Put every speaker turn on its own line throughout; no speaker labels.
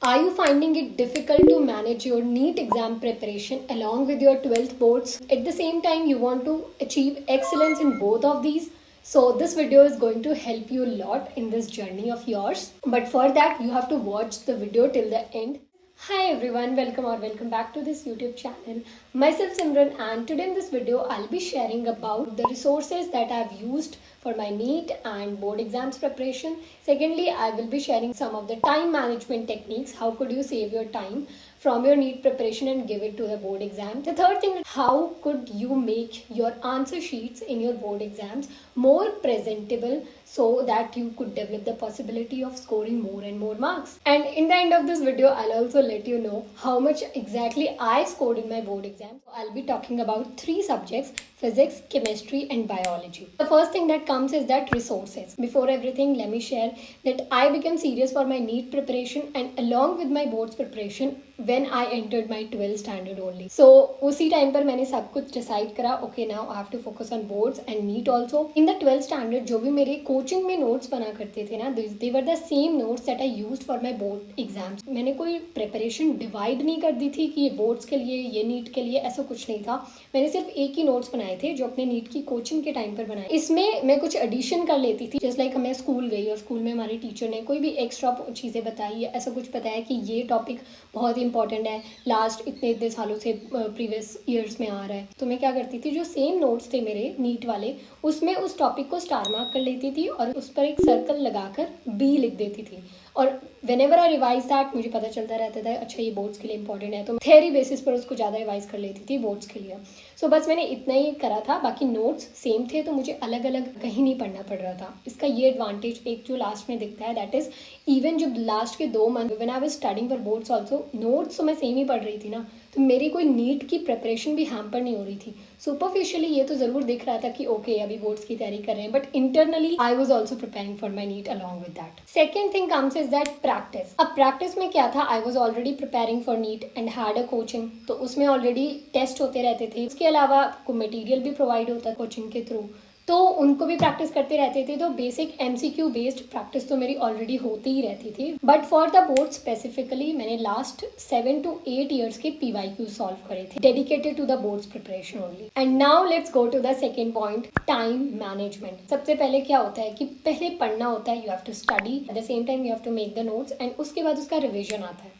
Are you finding it difficult to manage your NEET exam preparation along with your 12th boards? At the same time, you want to achieve excellence in both of these. So this video is going to help you a lot in this journey of yours. But for that, you have to watch the video till the end. Hi everyone, welcome back to this YouTube channel. Myself Simran, and today in this video I'll be sharing about the resources that I've used for my NEET and board exams preparation. Secondly, I will be sharing some of the time management techniques. How could you save your time from your NEET preparation and give it to the board exam? The third thing, how could you make your answer sheets in your board exams more presentable so that you could develop the possibility of scoring more and more marks. And in the end of this video, I'll also let you know how much exactly I scored in my board exam. So I'll be talking about 3 subjects: physics, chemistry and biology. The first thing that comes is that resources. Before everything, let me share that I became serious for my NEET preparation and along with my boards preparation when I entered my 12th standard only. So उसी time पर मैंने सब कुछ decide करा, okay now I have to focus on boards and NEET also. In the 12th standard जो भी मेरे coaching में नोट्स बना करते थे ना, they were the same notes that I used for my board exams. मैंने कोई प्रिपरेशन डिवाइड नहीं कर दी थी कि ये बोर्ड्स के लिए, ये नीट के लिए, ऐसा कुछ नहीं था. मैंने सिर्फ एक ही नोट्स बनाए थे जो अपने नीट की कोचिंग के टाइम पर बनाए. इसमें मैं कुछ एडिशन कर लेती थी. जस्ट लाइक मैं स्कूल गई और स्कूल में हमारे टीचर ने कोई भी एक्स्ट्रा चीज़ें बताई या ऐसा कुछ बताया कि ये टॉपिक बहुत इंपॉर्टेंट है, लास्ट इतने सालों से प्रीवियस ईयर्स में आ रहा है, तो मैं क्या करती थी, जो सेम नोट्स थे मेरे नीट वाले, उसमें उस टॉपिक को स्टार मार्क कर लेती थी और उस पर एक सर्कल लगाकर बी लिख देती थी. और व्हेनेवर आई रिवाइज दैट, मुझे पता चलता रहता था अच्छा ये बोर्ड्स के लिए इंपॉर्टेंट है, तो थ्योरी बेसिस पर उसको ज़्यादा रिवाइज कर लेती थी बोर्ड्स के लिए. सो बस मैंने इतना ही करा था, बाकी नोट्स सेम थे तो मुझे अलग अलग कहीं नहीं पढ़ना पड़ रहा था. इसका ये एडवांटेज एक जो लास्ट में दिखता है, दैट इज इवन जब लास्ट के 2 month when I was studying for boards also, notes तो मैं सेम ही पढ़ रही थी ना, तो मेरी कोई नीट की प्रिपरेशन भी हैम्पर नहीं हो रही थी. सुपरफिशियली ये तो ज़रूर दिख रहा था कि ओके अभी बोर्ड्स की तैयारी कर रहे हैं, but internally I was also preparing for my NEET along with that. Second thing comes is that practice. अब प्रैक्टिस में क्या था, I was already preparing for NEET and had a coaching, तो उसमें ऑलरेडी टेस्ट होते रहते थे. उसके अलावा आपको मटेरियल भी प्रोवाइड होता है कोचिंग के थ्रू, तो उनको भी प्रैक्टिस करते रहते थे. तो बेसिक MCQ बेस्ड प्रैक्टिस तो मेरी ऑलरेडी होती ही रहती थी. But for the board specifically मैंने लास्ट 7 to 8 ईयर्स के PYQ सॉल्व करे थे, dedicated to the boards preparation only. And now let's go to the second point, time management. सबसे पहले क्या होता है कि पहले पढ़ना होता है, you have to study, at the same time you have to make the notes, and उसके बाद उसका रिविजन आता है.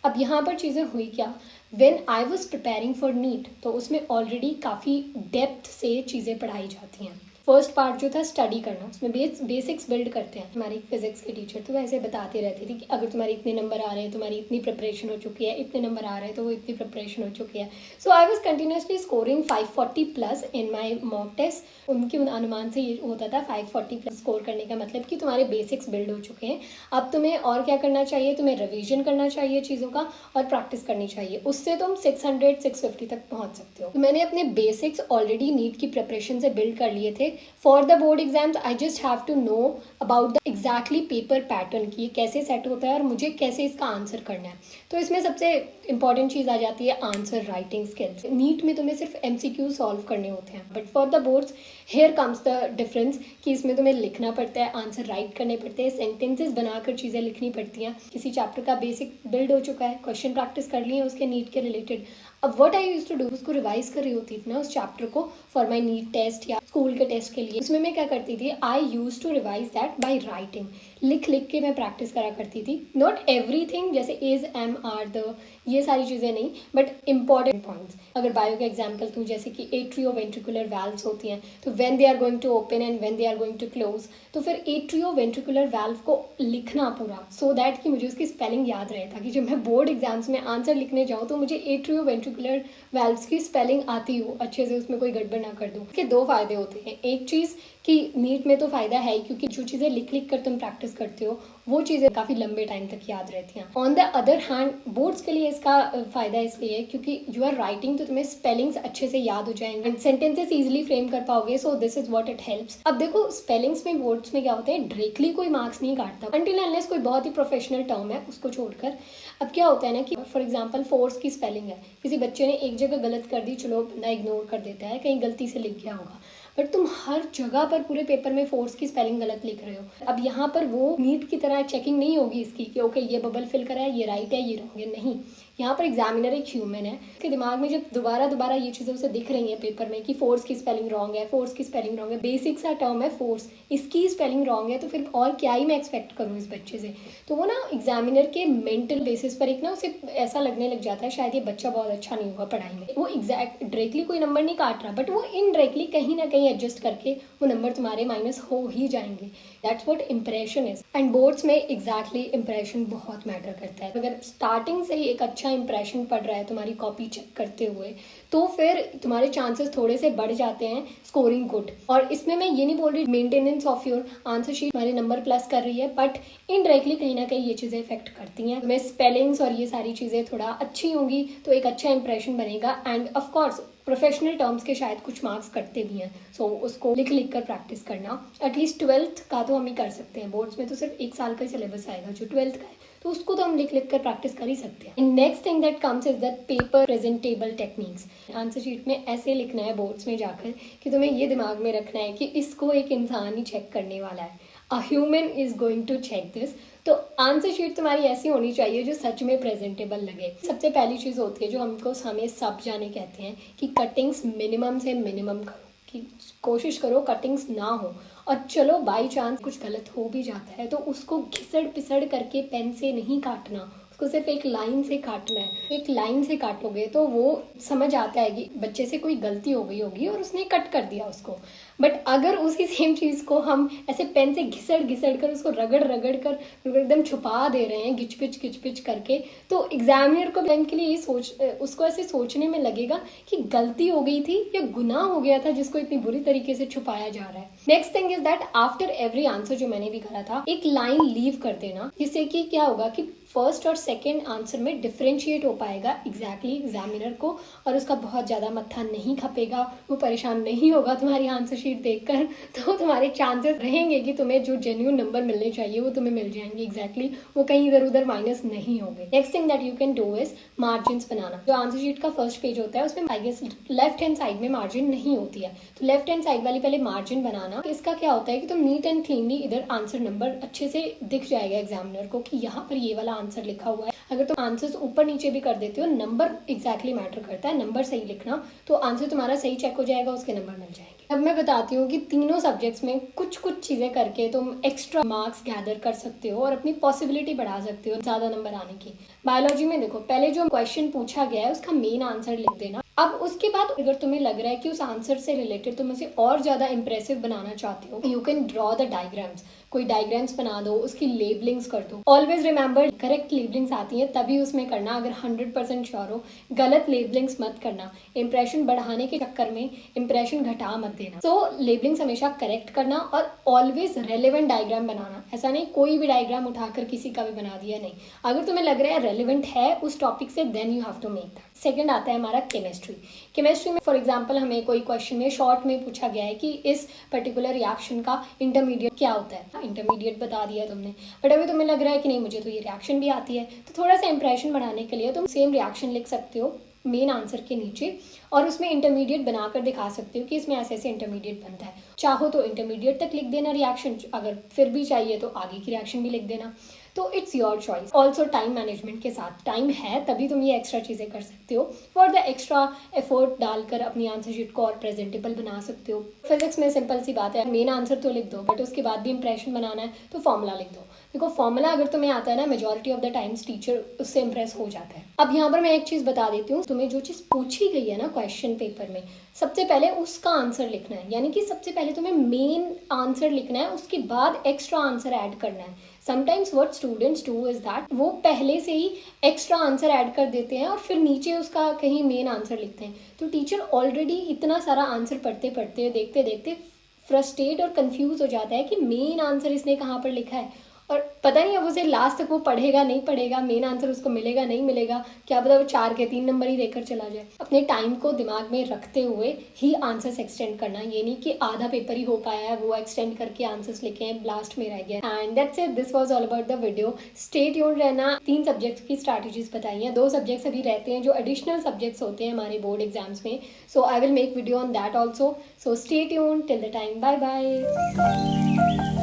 अब यहाँ पर चीज़ें हुई क्या, when I was preparing for NEET, तो उसमें ऑलरेडी काफ़ी डेप्थ से चीज़ें पढ़ाई जाती हैं. फर्स्ट पार्ट जो था स्टडी करना, उसमें बेसिक्स बिल्ड करते हैं. हमारी फिजिक्स के टीचर तो वैसे बताते रहते थे कि अगर तुम्हारे इतने नंबर आ रहे हैं, तुम्हारी इतनी प्रिपरेशन हो चुकी है, इतने नंबर आ रहे हैं तो वो इतनी प्रिपरेशन हो चुकी है. So I was continuously scoring 540 plus in my mock test. उनके अनुमान से ये होता था 540 प्लस स्कोर करने का मतलब कि तुम्हारे बेसिक्स बिल्ड हो चुके हैं. अब तुम्हें और क्या करना चाहिए, तुम्हें रिविजन करना चाहिए चीज़ों का और प्रैक्टिस करनी चाहिए. उससे तुम 600-650 तक पहुँच सकते हो. तो मैंने अपने बेसिक्स ऑलरेडी नीट की प्रिपरेशन से बिल्ड कर लिए थे. For the board exams I just have to know about the exactly paper pattern की कैसे सेट होता है और मुझे कैसे इसका आंसर करना है. तो इसमें सबसे इंपॉर्टेंट चीज़ आ जाती है आंसर राइटिंग स्किल्स. नीट में तुम्हें सिर्फ MCQ सॉल्व करने होते हैं, but for the boards here comes the difference कि इसमें तुम्हें लिखना पड़ता है, आंसर राइट करने पड़ते हैं, सेंटेंसेस बनाकर चीज़ें लिखनी पड़ती हैं. किसी चैप्टर का बेसिक बिल्ड हो चुका है, क्वेश्चन प्रैक्टिस कर लिए उसके नीट के रिलेटेड. अब what I used to do, उसको रिवाइज कर रही होती थी ना उस चैप्टर को फॉर माय नीट टेस्ट या स्कूल के टेस्ट के लिए. उसमें मैं क्या करती थी, I used to revise that by writing. लिख लिख के मैं प्रैक्टिस करा करती थी. नॉट एवरीथिंग, जैसे इज, एम, आर, द, ये सारी चीज़ें नहीं, बट इंपॉर्टेंट पॉइंट्स. अगर बायो का एग्जाम्पल दूँ, जैसे कि एट्रियोवेंट्रिकुलर वाल्व्स होती हैं, तो when they are going to open and when they are going to close, तो फिर एट्रियोवेंट्रिकुलर वाल्व को लिखना पूरा सो दैट कि मुझे उसकी स्पेलिंग याद रहे, ताकि जब मैं बोर्ड एग्जाम्स में आंसर लिखने जाऊँ तो मुझे एट्रियोवेंट्रिकुलर वाल्व्स की स्पेलिंग आती हो अच्छे से, उसमें कोई गड़बड़ ना कर दूँ. इसके 2 फायदे होते हैं. एक चीज़ कि नीट में तो फ़ायदा है क्योंकि जो चीज़ें लिख लिख कर तुम प्रैक्टिस करते हो वो चीज़ें काफ़ी लंबे टाइम तक याद रहती हैं. On the other hand boards के लिए इसका फ़ायदा इसलिए है क्योंकि यू आर राइटिंग, तो तुम्हें स्पेलिंग्स अच्छे से याद हो जाएंगे, सेंटेंसेस ईजिली फ्रेम कर पाओगे. So this is what it helps. अब देखो स्पेलिंग्स में बोर्ड्स में क्या होता है, डायरेक्टली कोई मार्क्स नहीं काटता अनटिल अनलेस कोई बहुत ही प्रोफेशनल टर्म है उसको छोड़कर. अब क्या होता है ना कि फॉर एग्जाम्पल फोर्स की स्पेलिंग है, किसी बच्चे ने एक जगह गलत कर दी, चलो बंदा इग्नोर कर देता है, कहीं गलती से लिख गया होगा. बट तुम हर जगह पर पूरे पेपर में फोर्स की स्पेलिंग गलत लिख रहे हो। अब यहाँ पर वो नीट की तरह चेकिंग नहीं होगी इसकी कि ओके ये बबल फिल करा है, ये राइट है, ये रॉन्ग है। नहीं, यहाँ पर एग्जामिनर एक ह्यूमन है, उसके दिमाग में जब दोबारा दोबारा ये चीज़ें उसे दिख रही हैं पेपर में कि फोर्स की स्पेलिंग रॉन्ग है, फोर्स की स्पेलिंग रॉन्ग है, बेसिक सा टर्म है फोर्स, इसकी स्पेलिंग रॉन्ग है, तो फिर और क्या ही मैं एक्सपेक्ट करूँ इस बच्चे से। तो वो ना एग्जामिनर के मेंटल बेसिस पर एक ना उसे ऐसा लगने लग जाता है शायद ये बच्चा बहुत अच्छा नहीं होगा पढ़ाई में। वो एग्जैक्ट डायरेक्टली कोई नंबर नहीं काट रहा, बट वो इनडायरेक्टली कहीं ना कहीं एडजस्ट करके वो नंबर तुम्हारे माइनस हो ही जाएंगे। That's what impression is. And boards में एग्जैक्टली इंप्रेशन बहुत मैटर करता है। अगर स्टार्टिंग से ही एक अच्छा इंप्रेशन पड़ रहा है तुम्हारी कॉपी चेक करते हुए, तो फिर तुम्हारे चांसेस थोड़े से बढ़ जाते हैं स्कोरिंग गुड। और इसमें मैं ये नहीं बोल रही maintenance of your answer sheet तुम्हारे नंबर प्लस कर रही है, बट इनडायरेक्टली कहीं ना कहीं ये चीज़ें इफेक्ट करती हैं। तुम्हें स्पेलिंग्स और ये सारी चीज़ें थोड़ा अच्छी होंगी तो एक अच्छा इंप्रेशन बनेगा। एंड ऑफकोर्स प्रोफेशनल टर्म्स के शायद कुछ मार्क्स कटते भी हैं, सो उसको लिख लिख कर प्रैक्टिस करना। एटलीस्ट 12th का तो हम ही कर सकते हैं, बोर्ड्स में तो सिर्फ 1 साल का सिलेबस आएगा जो 12th का है, तो उसको तो हम लिख लिख कर प्रैक्टिस कर ही सकते हैं। Next thing that comes is that paper presentable techniques. Answer sheet में ऐसे लिखना है बोर्ड्स में जाकर कि तुम्हें ये दिमाग में रखना है कि इसको एक इंसान ही चेक करने वाला है, a human is going to check this. तो आंसर शीट तुम्हारी ऐसी होनी चाहिए जो सच में प्रेजेंटेबल लगे। सबसे पहली चीज़ होती है जो हमको हमें सब जाने कहते हैं कि कटिंग्स मिनिमम से मिनिमम करो, कि कोशिश करो कटिंग्स ना हो। और चलो बाई चांस कुछ गलत हो भी जाता है तो उसको घिसड़ पिसड़ करके पेन से नहीं काटना, उसको सिर्फ एक लाइन से काटना है। एक लाइन से काटोगे तो वो समझ आता है कि बच्चे से कोई गलती हो गई होगी और उसने कट कर दिया उसको। बट अगर उसी सेम चीज़ को हम ऐसे पेन से घिसड़ घिसड़ कर उसको रगड़ रगड़ कर एकदम छुपा दे रहे हैं घिच पिच करके, तो एग्जामिनर को पेन के लिए ये उसको ऐसे सोचने में लगेगा कि गलती हो गई थी या गुनाह हो गया था जिसको इतनी बुरी तरीके से छुपाया जा रहा है। Next thing is that after every answer, जो मैंने भी कहा था, एक लाइन लीव कर देना, जिससे कि क्या होगा कि फर्स्ट और सेकेंड आंसर में डिफ्रेंशिएट हो पाएगा एग्जैक्टली एग्जामिनर को, और उसका बहुत ज़्यादा मत्था नहीं खपेगा, वो परेशान नहीं होगा तुम्हारी आंसर शीट देखकर। तो तुम्हारे चांसेस रहेंगे कि तुम्हें जो जेन्युइन नंबर मिलने चाहिए वो तुम्हें मिल जाएंगे एग्जैक्टली, वो कहीं इधर उधर माइनस नहीं होंगे। Next thing that you can do is margins बनाना। जो आंसर शीट का फर्स्ट पेज होता है उसमें I guess left hand side में मार्जिन नहीं होती है, तो लेफ्ट हैंड साइड वाली पहले मार्जिन बनाना। इसका क्या होता है कि तुम नीट एंड क्लीनली इधर आंसर नंबर अच्छे से दिख जाएगा एग्जामिनर को कि यहाँ पर ये वाला आंसर लिखा हुआ है। अगर तुम आंसर्स ऊपर नीचे भी कर देते हो, नंबर एग्जैक्टली मैटर करता है, नंबर सही लिखना, तो आंसर तुम्हारा सही चेक हो जाएगा, उसके नंबर मिल जाएंगे। अब मैं बताती हूँ कि तीनों सब्जेक्ट्स में कुछ कुछ चीज़ें करके तुम एक्स्ट्रा मार्क्स गैदर कर सकते हो और अपनी पॉसिबिलिटी बढ़ा सकते हो ज़्यादा नंबर आने की। बायोलॉजी में देखो, पहले जो क्वेश्चन पूछा गया है उसका मेन आंसर लिख देना। अब उसके बाद अगर तुम्हें लग रहा है कि उस आंसर से रिलेटेड तुम उसे और ज़्यादा इंप्रेसिव बनाना चाहते हो, you can draw the diagrams. कोई डायग्राम्स बना दो, उसकी लेबलिंग्स कर दो। ऑलवेज रिमेंबर, करेक्ट लेबलिंग्स आती हैं तभी उसमें करना, अगर 100% श्योर हो गलत लेबलिंग्स मत करना। इंप्रेशन बढ़ाने के चक्कर में इंप्रेशन घटा मत देना। तो लेबलिंग्स हमेशा करेक्ट करना और ऑलवेज रेलिवेंट डायग्राम बनाना। ऐसा नहीं कोई भी डायग्राम उठाकर किसी का भी बना दिया, नहीं। अगर तुम्हें लग रहा है रेलिवेंट है उस टॉपिक से, then you have to make that. Second आता है हमारा केमिस्ट्री। केमिस्ट्री में फॉर एग्जाम्पल हमें कोई क्वेश्चन में शॉर्ट में पूछा गया है कि इस पर्टिकुलर रिएक्शन का इंटरमीडिएट क्या होता है। इंटरमीडिएट बता दिया तुमने, बट अभी तुम्हें लग रहा है कि नहीं मुझे तो ये रिएक्शन भी आती है, तो थोड़ा सा इंप्रेशन बढ़ाने के लिए तुम सेम रिएक्शन लिख सकते हो मेन आंसर के नीचे, और उसमें इंटरमीडिएट बनाकर दिखा सकते हो कि इसमें ऐसे ऐसे इंटरमीडिएट बनता है। चाहो तो इंटरमीडिएट तक लिख देना रिएक्शन, अगर फिर भी चाहिए तो आगे की रिएक्शन भी लिख देना। तो it's your choice. Also time management के साथ, टाइम है तभी तुम ये एक्स्ट्रा चीज़ें कर सकते हो। फॉर द एक्स्ट्रा एफर्ट डालकर अपनी आंसर शीट को और प्रेजेंटेबल बना सकते हो। फिजिक्स में सिंपल सी बात है, मेन आंसर तो लिख दो, बट उसके बाद भी इंप्रेशन बनाना है तो फॉर्मूला लिख दो। देखो फॉर्मूला अगर तुम्हें आता है ना, majority of the times teacher उससे इंप्रेस हो जाता है। अब यहाँ पर मैं एक चीज़ बता देती हूँ, तुम्हें जो चीज़ पूछी गई है ना क्वेश्चन पेपर में, सबसे पहले उसका आंसर लिखना है। यानी कि सबसे पहले तुम्हें मेन आंसर लिखना है, उसके बाद एक्स्ट्रा आंसर ऐड करना है। Sometimes what students do is that वो पहले से ही एक्स्ट्रा आंसर ऐड कर देते हैं और फिर नीचे उसका कहीं मेन आंसर लिखते हैं। तो टीचर ऑलरेडी इतना सारा आंसर पढ़ते पढ़ते देखते देखते फ्रस्ट्रेट और कंफ्यूज हो जाता है कि मेन आंसर इसने कहाँ पर लिखा है, और पता नहीं अब उसे लास्ट तक वो पढ़ेगा नहीं पढ़ेगा, मेन आंसर उसको मिलेगा नहीं मिलेगा, क्या पता वो 4 के 3 नंबर ही देकर चला जाए। अपने टाइम को दिमाग में रखते हुए ही आंसर्स एक्सटेंड करना, ये नहीं कि आधा पेपर ही हो पाया है वो एक्सटेंड करके आंसर्स लिखे हैं, लास्ट में रह गया। And that's it, this was all about the video. Stay tuned रहना। 3 सब्जेक्ट्स की स्ट्रैटेजीज बताई हैं, 2 सब्जेक्ट्स अभी रहते हैं जो एडिशनल सब्जेक्ट्स होते हैं हमारे बोर्ड एग्जाम्स में, so I will make video on that also. So stay tuned till the time, bye bye.